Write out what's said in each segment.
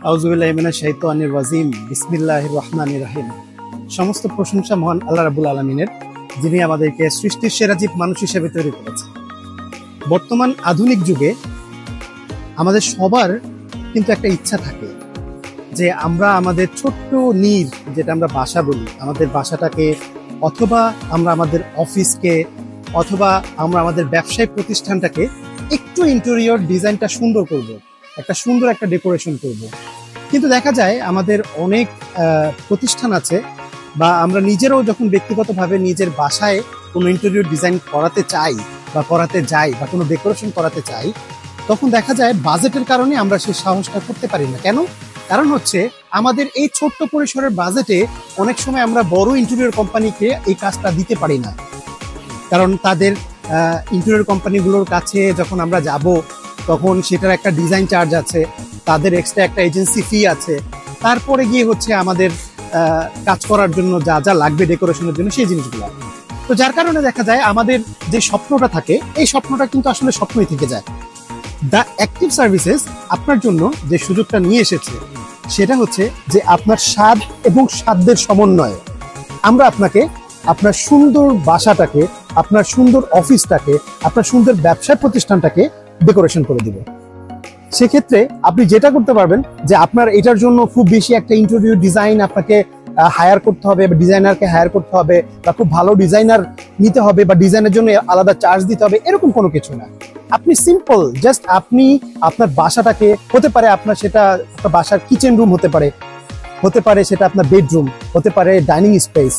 আউযুবিল্লাহি মিনাশ শাইতানির রাজিম। বিসমিল্লাহির রহমানির রহিম। সমস্ত প্রশংসা মহান আল্লাহ রাব্বুল আলামিনের, যিনি আমাদেরকে সৃষ্টির সেরা জীব মানুষ হিসেবে তৈরি করেছেন। বর্তমান আধুনিক যুগে আমাদের সবার কিন্তু একটা ইচ্ছা থাকে যে আমরা আমাদের ছোট্ট নীড়, যেটা আমরা বাসা বলি, আমাদের বাসাটাকে অথবা আমরা আমাদের অফিসকে অথবা আমরা আমাদের ব্যবসায়িক প্রতিষ্ঠানটাকে একটু ইন্টেরিয়র ডিজাইনটা সুন্দর করব, একটা সুন্দর একটা ডেকোরেশন করব। কিন্তু দেখা যায় আমাদের অনেক প্রতিষ্ঠান আছে বা আমরা নিজেরাও যখন ব্যক্তিগতভাবে নিজের বাসায় কোনো ইন্টেরিয়র ডিজাইন করাতে চাই বা করাতে যাই বা কোনো ডেকোরেশন করাতে চাই, তখন দেখা যায় বাজেটের কারণে আমরা সেই সাহসটা করতে পারি না। কেন? কারণ হচ্ছে আমাদের এই ছোট্ট পরিসরের বাজেটে অনেক সময় আমরা বড় ইন্টেরিয়র কোম্পানিকে এই কাজটা দিতে পারি না। কারণ তাদের ইন্টেরিয়র কোম্পানিগুলোর কাছে যখন আমরা যাব, তখন সেটার একটা ডিজাইন চার্জ আছে, তাদের এক্সট্রা একটা এজেন্সি ফি আছে, তারপরে গিয়ে হচ্ছে আমাদের কাজ করার জন্য যা যা লাগবে ডেকোরেশনের জন্য সেই জিনিসগুলো। তো যার কারণে দেখা যায় আমাদের যে স্বপ্নটা থাকে, এই স্বপ্নটা কিন্তু আসলে স্বপ্নই থেকে যায়। দ্য অ্যাক্টিভ সার্ভিসেস আপনার জন্য যে সুযোগটা নিয়ে এসেছে, সেটা হচ্ছে যে আপনার স্বাদ এবং সাধ্যের সমন্বয়ে আমরা আপনাকে আপনার সুন্দর বাসাটাকে, আপনার সুন্দর অফিসটাকে, আপনার সুন্দর ব্যবসা প্রতিষ্ঠানটাকে ডেকোরেশন করে দিব। সেক্ষেত্রে আপনি যেটা করতে পারবেন যে আপনার এটার জন্য খুব বেশি একটা ইন্টেরিয়র ডিজাইন আপনাকে হায়ার করতে হবে বা ডিজাইনারকে হায়ার করতে হবে বা খুব ভালো ডিজাইনার নিতে হবে বা ডিজাইনের জন্য আলাদা চার্জ দিতে হবে, এরকম কোনো কিছু না। আপনি সিম্পল জাস্ট আপনি আপনার বাসাটাকে, হতে পারে আপনার সেটা আপনার বাসার কিচেন রুম হতে পারে সেটা আপনার বেডরুম, হতে পারে ডাইনিং স্পেস,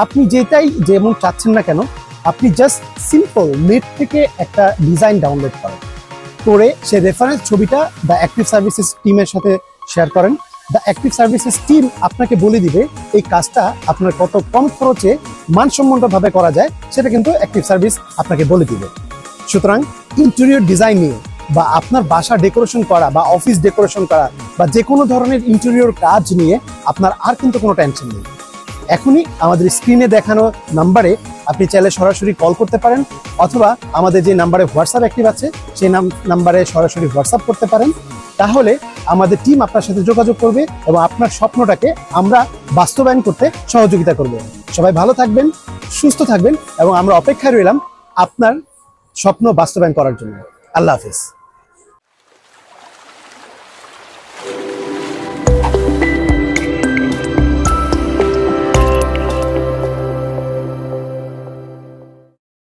আপনি যেটাই যেমন চাচ্ছেন না কেন, আপনি জাস্ট সিম্পল নেট থেকে একটা ডিজাইন ডাউনলোড করে সে রেফারেন্স ছবিটা দ্য অ্যাক্টিভ সার্ভিসেস টিমের সাথে শেয়ার করেন। দ্য অ্যাক্টিভ সার্ভিসেস টিম আপনাকে বলে দিবে এই কাজটা আপনার কত কম খরচে মানসম্মতভাবে করা যায়, সেটা কিন্তু অ্যাক্টিভ সার্ভিস আপনাকে বলে দিবে। সুতরাং ইন্টেরিয়র ডিজাইন নিয়ে বা আপনার বাসা ডেকোরেশন করা বা অফিস ডেকোরেশন করা বা যে কোনো ধরনের ইন্টেরিয়র কাজ নিয়ে আপনার আর কিন্তু কোনো টেনশন নেই। এখনই আমাদের স্ক্রিনে দেখানো নাম্বারে আপনি চাইলে সরাসরি কল করতে পারেন, অথবা আমাদের যে নাম্বারে হোয়াটসঅ্যাপ অ্যাক্টিভ আছে সেই নাম্বারে সরাসরি হোয়াটসঅ্যাপ করতে পারেন। তাহলে আমাদের টিম আপনার সাথে যোগাযোগ করবে এবং আপনার স্বপ্নটাকে আমরা বাস্তবায়ন করতে সহযোগিতা করব। সবাই ভালো থাকবেন, সুস্থ থাকবেন এবং আমরা অপেক্ষায় রইলাম আপনার স্বপ্ন বাস্তবায়ন করার জন্য। আল্লাহ হাফেজ।